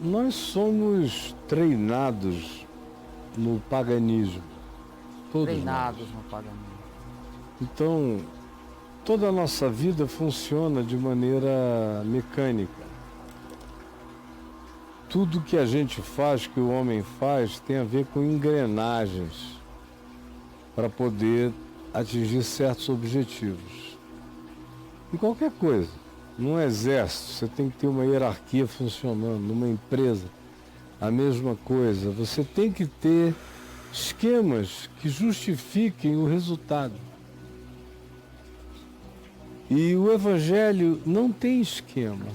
Nós somos treinados no paganismo. Todos Treinados nós. no paganismo. Então, toda a nossa vida funciona de maneira mecânica. Tudo que a gente faz, que o homem faz, tem a ver com engrenagens para poder atingir certos objetivos. Em qualquer coisa. Num exército, você tem que ter uma hierarquia funcionando. Numa empresa, a mesma coisa. Você tem que ter esquemas que justifiquem o resultado. E o Evangelho não tem esquema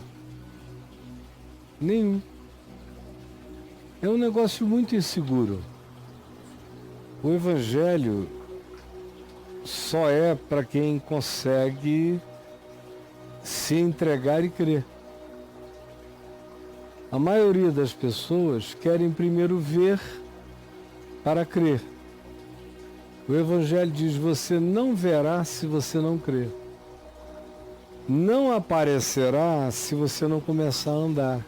nenhum. É um negócio muito inseguro. O Evangelho só é para quem consegue se entregar e crer. A maioria das pessoas querem primeiro ver para crer. O Evangelho diz: você não verá se você não crer. Não aparecerá se você não começar a andar.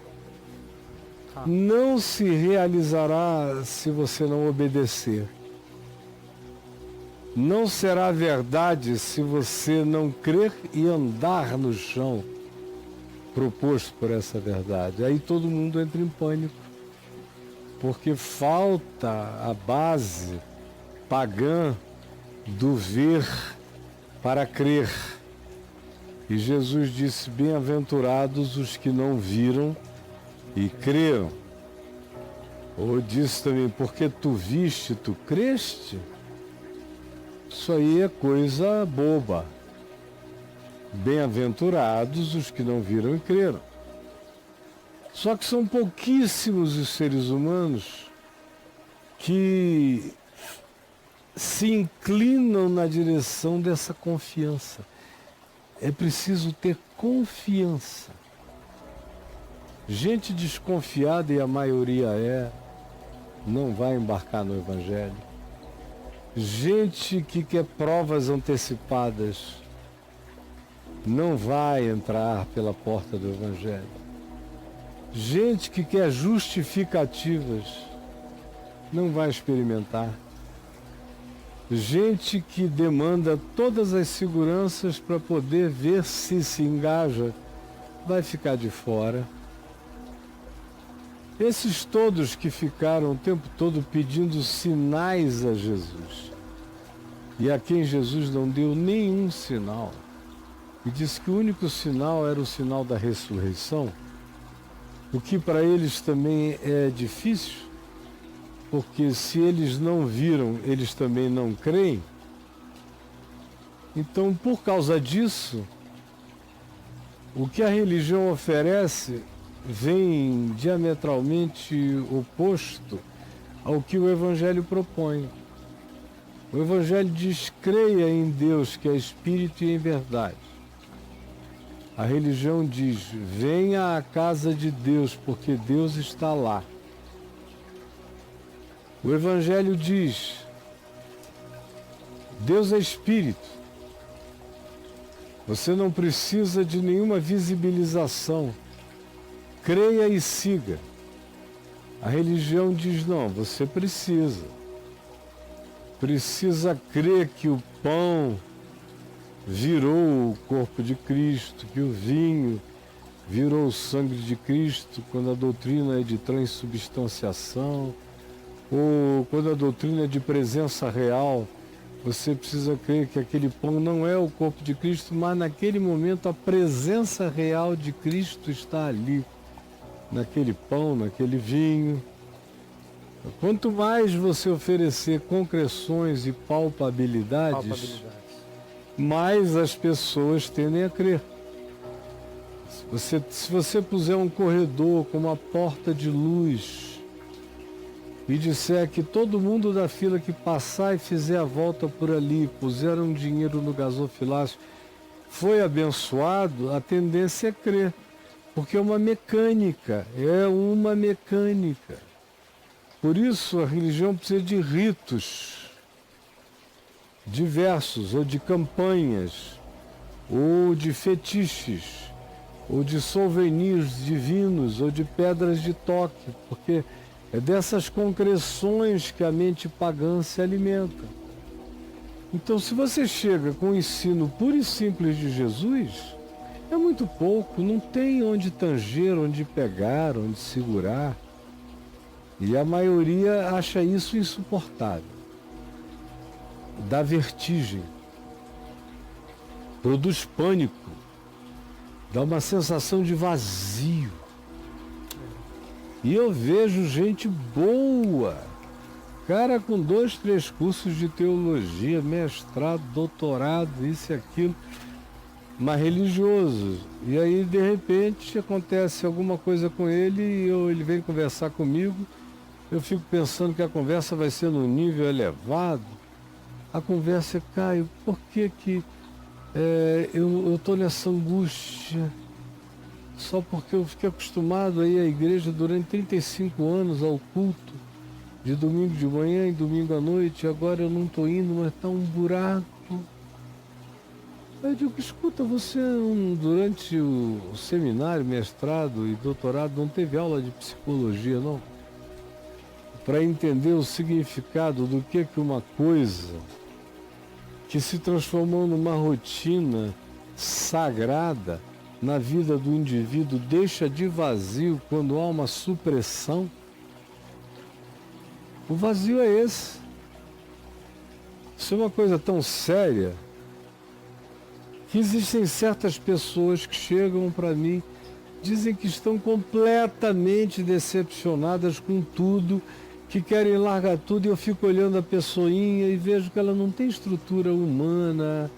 Não se realizará se você não obedecer. Não será verdade se você não crer e andar no chão proposto por essa verdade. Aí todo mundo entra em pânico, porque falta a base pagã do ver para crer. E Jesus disse: bem-aventurados os que não viram e creram. Ou disse também: porque tu viste, tu creste? Isso aí é coisa boba. Bem-aventurados os que não viram e creram. Só que são pouquíssimos os seres humanos que se inclinam na direção dessa confiança. É preciso ter confiança. Gente desconfiada, e a maioria não vai embarcar no Evangelho. Gente que quer provas antecipadas não vai entrar pela porta do Evangelho. Gente que quer justificativas não vai experimentar. Gente que demanda todas as seguranças para poder ver se engaja, vai ficar de fora. Esses todos que ficaram o tempo todo pedindo sinais a Jesus, e a quem Jesus não deu nenhum sinal, e disse que o único sinal era o sinal da ressurreição, o que para eles também é difícil, porque se eles não viram, eles também não creem. Então, por causa disso, o que a religião oferece vem diametralmente oposto ao que o Evangelho propõe. O Evangelho diz: creia em Deus, que é Espírito e em verdade. A religião diz: venha à casa de Deus, porque Deus está lá. O Evangelho diz: Deus é Espírito. Você não precisa de nenhuma visibilização. Creia e siga. A religião diz: não, você precisa crer que o pão virou o corpo de Cristo, que o vinho virou o sangue de Cristo, quando a doutrina é de transubstanciação, ou quando a doutrina é de presença real. Você precisa crer que aquele pão não é o corpo de Cristo, mas naquele momento a presença real de Cristo está ali, naquele pão, naquele vinho. Quanto mais você oferecer concreções e palpabilidades, mais as pessoas tendem a crer. Se você puser um corredor com uma porta de luz e disser que todo mundo da fila que passar e fizer a volta por ali, puseram dinheiro no gasofilácio, foi abençoado, a tendência é crer. Porque é uma mecânica. Por isso a religião precisa de ritos diversos, ou de campanhas, ou de fetiches, ou de souvenirs divinos, ou de pedras de toque, porque é dessas concreções que a mente pagã se alimenta. Então, se você chega com o ensino puro e simples de Jesus, é muito pouco, não tem onde tanger, onde pegar, onde segurar. E a maioria acha isso insuportável. Dá vertigem, produz pânico, dá uma sensação de vazio. E eu vejo gente boa, cara com 2, 3 cursos de teologia, mestrado, doutorado, isso e aquilo, mas religioso. E aí, de repente, acontece alguma coisa com ele e ele vem conversar comigo. Eu fico pensando que a conversa vai ser num nível elevado. A conversa é: Caio, por que eu estou nessa angústia? Só porque eu fiquei acostumado a ir à igreja durante 35 anos, ao culto, de domingo de manhã e domingo à noite, agora eu não estou indo, mas está um buraco. Eu digo: escuta, você durante o seminário, mestrado e doutorado não teve aula de psicologia, não? Para entender o significado do que uma coisa que se transformou numa rotina sagrada na vida do indivíduo deixa de vazio quando há uma supressão. O vazio é esse. Isso é uma coisa tão séria que existem certas pessoas que chegam para mim, dizem que estão completamente decepcionadas com tudo, que querem largar tudo, e eu fico olhando a pessoinha e vejo que ela não tem estrutura humana,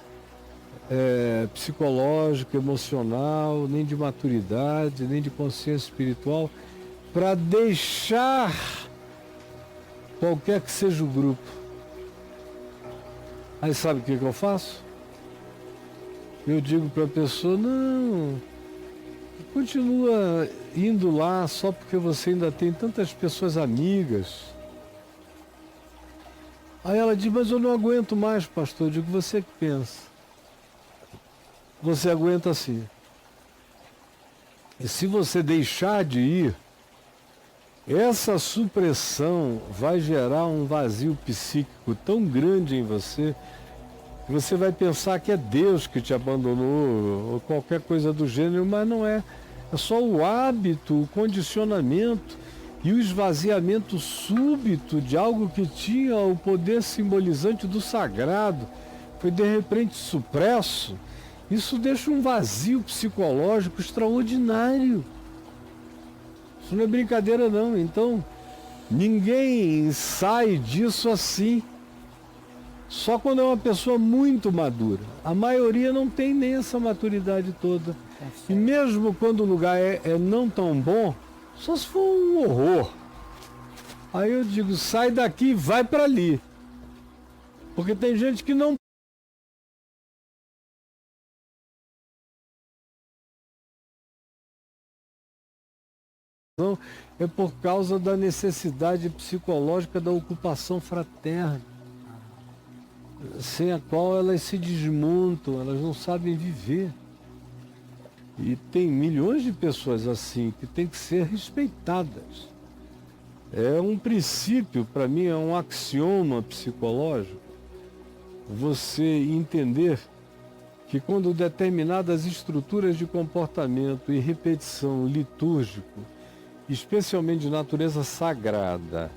psicológica, emocional, nem de maturidade, nem de consciência espiritual, para deixar qualquer que seja o grupo. Aí sabe o que eu faço? Eu digo para a pessoa: não, continua indo lá só porque você ainda tem tantas pessoas amigas. Aí ela diz: mas eu não aguento mais, pastor. Eu digo: você que pensa. Você aguenta sim. E se você deixar de ir, essa supressão vai gerar um vazio psíquico tão grande em você que você vai pensar que é Deus que te abandonou ou qualquer coisa do gênero, mas não é. É só o hábito, o condicionamento e o esvaziamento súbito de algo que tinha o poder simbolizante do sagrado. Foi de repente supresso. Isso deixa um vazio psicológico extraordinário. Isso não é brincadeira, não. Então, ninguém sai disso assim. Só quando é uma pessoa muito madura. A maioria não tem nem essa maturidade toda. E mesmo quando o lugar é não tão bom, só se for um horror. Aí eu digo: sai daqui e vai para ali. Porque tem gente que não é por causa da necessidade psicológica da ocupação fraterna, sem a qual elas se desmontam, elas não sabem viver. E tem milhões de pessoas assim que têm que ser respeitadas. É um princípio, para mim, é um axioma psicológico, você entender que quando determinadas estruturas de comportamento e repetição litúrgico, especialmente de natureza sagrada,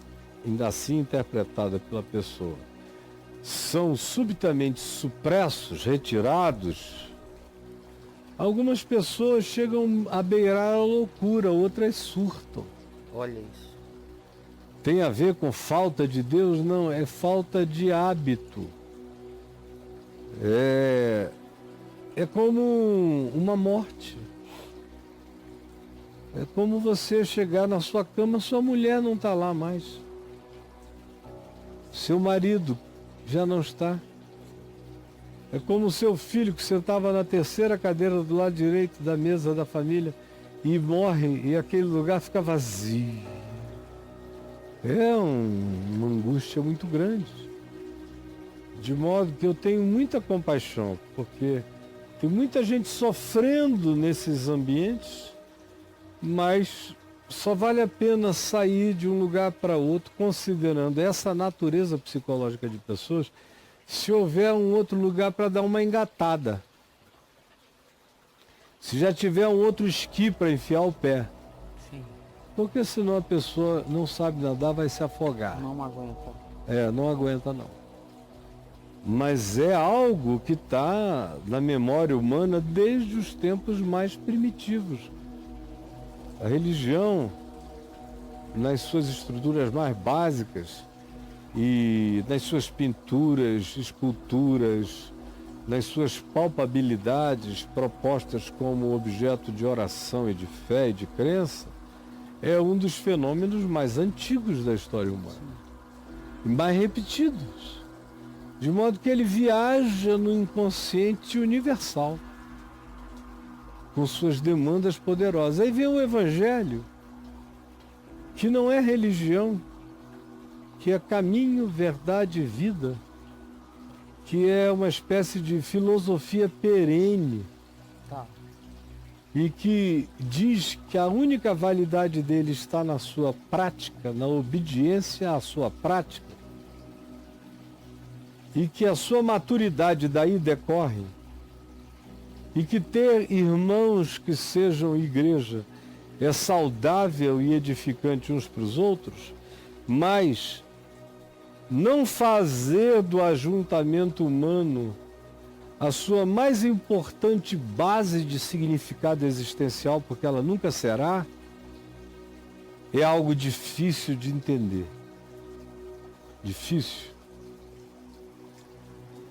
ainda assim interpretada pela pessoa, são subitamente supressos, retirados, algumas pessoas chegam a beirar a loucura, outras surtam. Olha isso. Tem a ver com falta de Deus? Não, é falta de hábito. É como uma morte. É como você chegar na sua cama, sua mulher não está lá mais. Seu marido já não está. É como o seu filho que sentava na terceira cadeira do lado direito da mesa da família e morre e aquele lugar fica vazio. É uma angústia muito grande. De modo que eu tenho muita compaixão, porque Tem muita gente sofrendo nesses ambientes, mas só vale a pena sair de um lugar para outro, considerando essa natureza psicológica de pessoas, se houver um outro lugar para dar uma engatada. Se já tiver um outro esqui para enfiar o pé. Sim. Porque senão a pessoa não sabe nadar, vai se afogar. Não aguenta. Não aguenta não. Mas é algo que está na memória humana desde os tempos mais primitivos. A religião, nas suas estruturas mais básicas e nas suas pinturas, esculturas, nas suas palpabilidades propostas como objeto de oração e de fé e de crença, é um dos fenômenos mais antigos da história humana. E mais repetidos. De modo que ele viaja no inconsciente universal, com suas demandas poderosas. Aí vem o Evangelho, que não é religião, que é caminho, verdade e vida, que é uma espécie de filosofia perene, Tá. e que diz que a única validade dele está na sua prática, na obediência à sua prática, e que a sua maturidade daí decorre, e que ter irmãos que sejam igreja é saudável e edificante uns para os outros, mas não fazer do ajuntamento humano a sua mais importante base de significado existencial, porque ela nunca será, é algo difícil de entender. Difícil.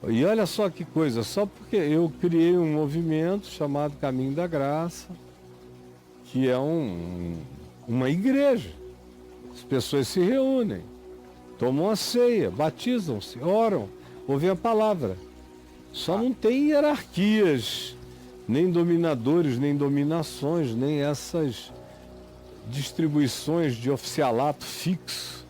E olha só que coisa, só porque eu criei um movimento chamado Caminho da Graça, que é uma igreja. As pessoas se reúnem, tomam a ceia, batizam-se, oram, ouvem a palavra. Só não tem hierarquias, nem dominadores, nem dominações, nem essas distribuições de oficialato fixo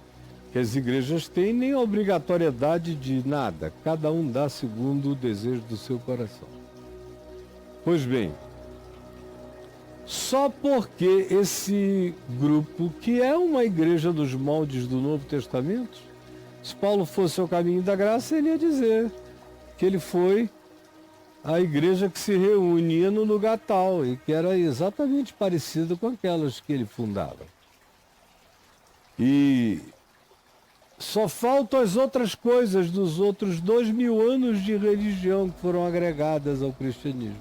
que as igrejas têm, nem obrigatoriedade de nada. Cada um dá segundo o desejo do seu coração. Pois bem, só porque esse grupo, que é uma igreja dos moldes do Novo Testamento, se Paulo fosse ao Caminho da Graça, ele ia dizer que ele foi à igreja que se reunia no lugar tal, e que era exatamente parecida com aquelas que ele fundava. E só faltam as outras coisas dos outros 2000 anos de religião que foram agregadas ao cristianismo.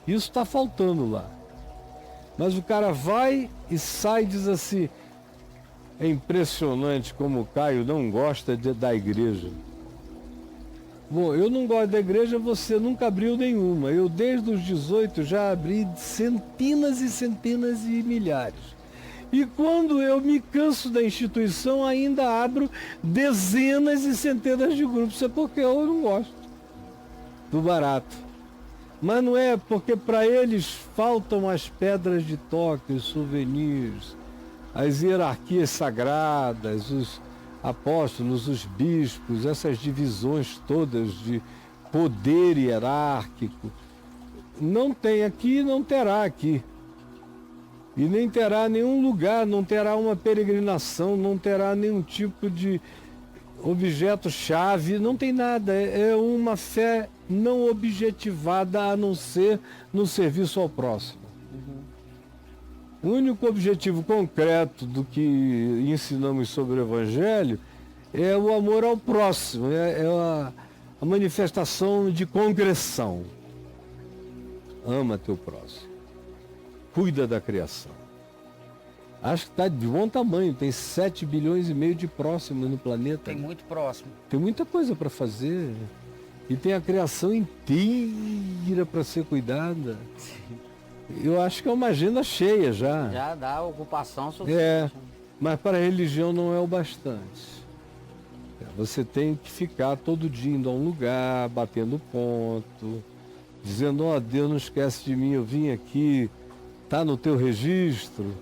Isso está faltando lá. Mas o cara vai e sai e diz assim, é impressionante como o Caio não gosta da igreja. Bom, eu não gosto da igreja, você nunca abriu nenhuma. Eu desde os 18 já abri centenas e centenas e milhares. E quando eu me canso da instituição, ainda abro dezenas e centenas de grupos. Isso é porque eu não gosto do barato. Mas não é porque para eles faltam as pedras de toque, os souvenirs, as hierarquias sagradas, os apóstolos, os bispos, essas divisões todas de poder hierárquico. Não tem aqui, não terá aqui. E nem terá nenhum lugar, não terá uma peregrinação, não terá nenhum tipo de objeto-chave, não tem nada. É uma fé não objetivada a não ser no serviço ao próximo. O único objetivo concreto do que ensinamos sobre o Evangelho é o amor ao próximo, é a manifestação de concreção. Ama teu próximo. Cuida da criação. Acho que está de bom tamanho, tem 7 bilhões e meio de próximos no planeta. Tem muito próximo. Tem muita coisa para fazer. E tem a criação inteira para ser cuidada. Eu acho que é uma agenda cheia já. Já dá ocupação suficiente. Mas para a religião não é o bastante. Você tem que ficar todo dia indo a um lugar, batendo ponto, dizendo, ó, Deus, não esquece de mim, eu vim aqui, tá no teu registro.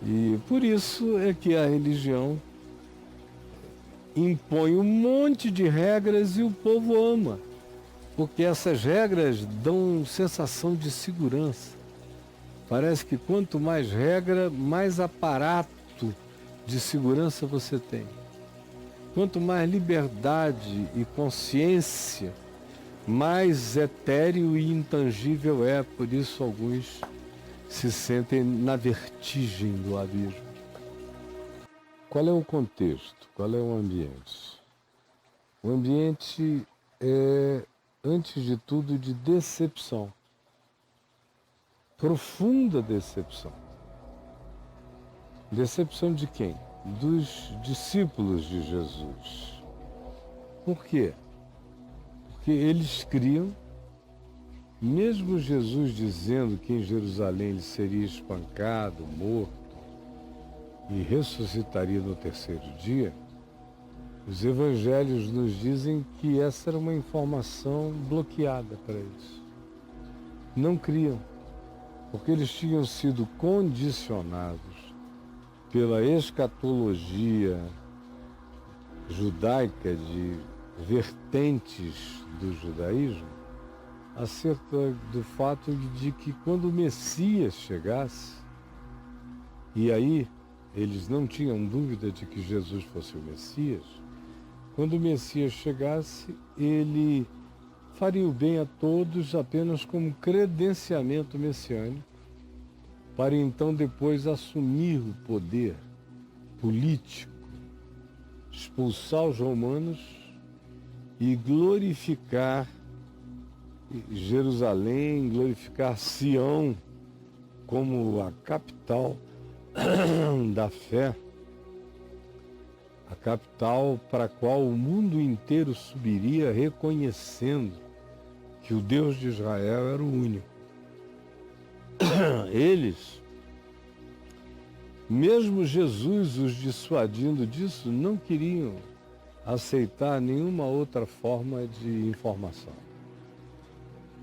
E por isso é que a religião impõe um monte de regras e o povo ama. Porque essas regras dão sensação de segurança. Parece que quanto mais regra, mais aparato de segurança você tem. Quanto mais liberdade e consciência, mais etéreo e intangível é. Por isso alguns se sentem na vertigem do abismo. Qual é o contexto? Qual é o ambiente? O ambiente é, antes de tudo, de decepção. Profunda decepção. Decepção de quem? Dos discípulos de Jesus. Por quê? Porque eles criam, mesmo Jesus dizendo que em Jerusalém ele seria espancado, morto e ressuscitaria no terceiro dia, os evangelhos nos dizem que essa era uma informação bloqueada para eles. Não criam, porque eles tinham sido condicionados pela escatologia judaica de vertentes do judaísmo acerca do fato de que quando o Messias chegasse, e aí eles não tinham dúvida de que Jesus fosse o Messias, quando o Messias chegasse, ele faria o bem a todos apenas como credenciamento messiânico, para então depois assumir o poder político, expulsar os romanos e glorificar Jerusalém, glorificar Sião como a capital da fé, a capital para a qual o mundo inteiro subiria reconhecendo que o Deus de Israel era o único. Eles, mesmo Jesus os dissuadindo disso, não queriam aceitar nenhuma outra forma de informação.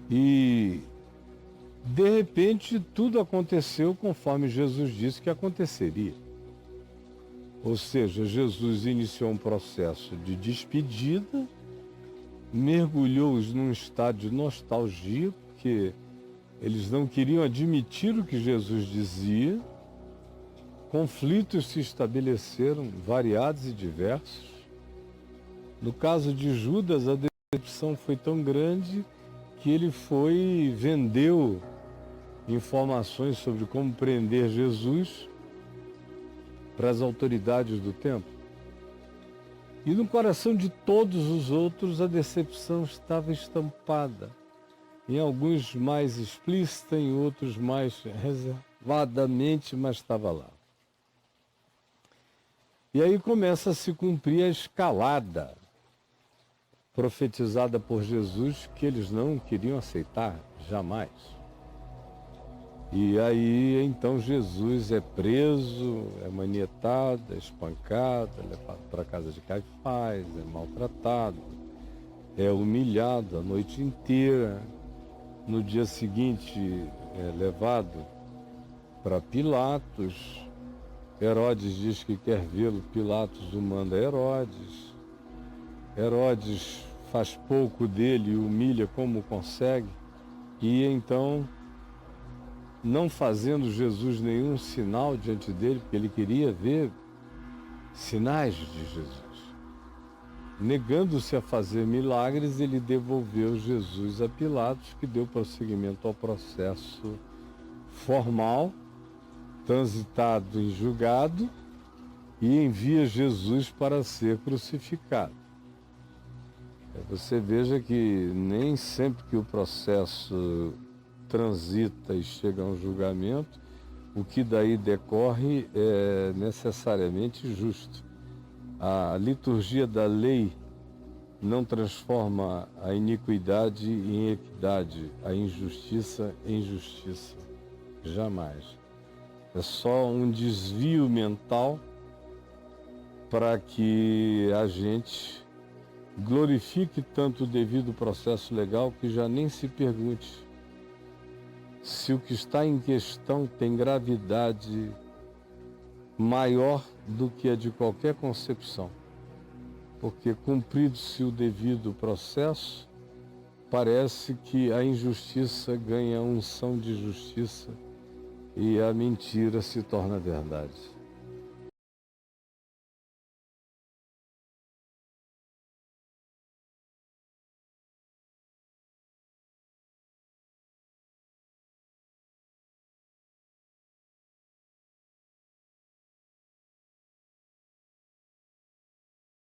E, de repente, tudo aconteceu conforme Jesus disse que aconteceria. Ou seja, Jesus iniciou um processo de despedida, mergulhou-os num estado de nostalgia, porque eles não queriam admitir o que Jesus dizia, conflitos se estabeleceram, variados e diversos. No caso de Judas, a decepção foi tão grande que ele vendeu informações sobre como prender Jesus para as autoridades do templo. E no coração de todos os outros a decepção estava estampada, em alguns mais explícita, em outros mais reservadamente, mas estava lá. E aí começa a se cumprir a escalada profetizada por Jesus, que eles não queriam aceitar jamais. E aí então Jesus é preso, é manietado, é espancado, é levado para a casa de Caifás, é maltratado, é humilhado a noite inteira. No dia seguinte é levado para Pilatos. Herodes diz que quer vê-lo, Pilatos o manda a Herodes. Herodes faz pouco dele e humilha como consegue. E então, não fazendo Jesus nenhum sinal diante dele, porque ele queria ver sinais de Jesus, negando-se a fazer milagres, ele devolveu Jesus a Pilatos, que deu prosseguimento ao processo formal, transitado em julgado, e envia Jesus para ser crucificado. Você veja que nem sempre que o processo transita e chega a um julgamento, o que daí decorre é necessariamente justo. A liturgia da lei não transforma a iniquidade em equidade, a injustiça em justiça. Jamais. É só um desvio mental para que a gente glorifique tanto o devido processo legal que já nem se pergunte se o que está em questão tem gravidade maior do que a de qualquer concepção. Porque, cumprido-se o devido processo, parece que a injustiça ganha unção de justiça e a mentira se torna verdade.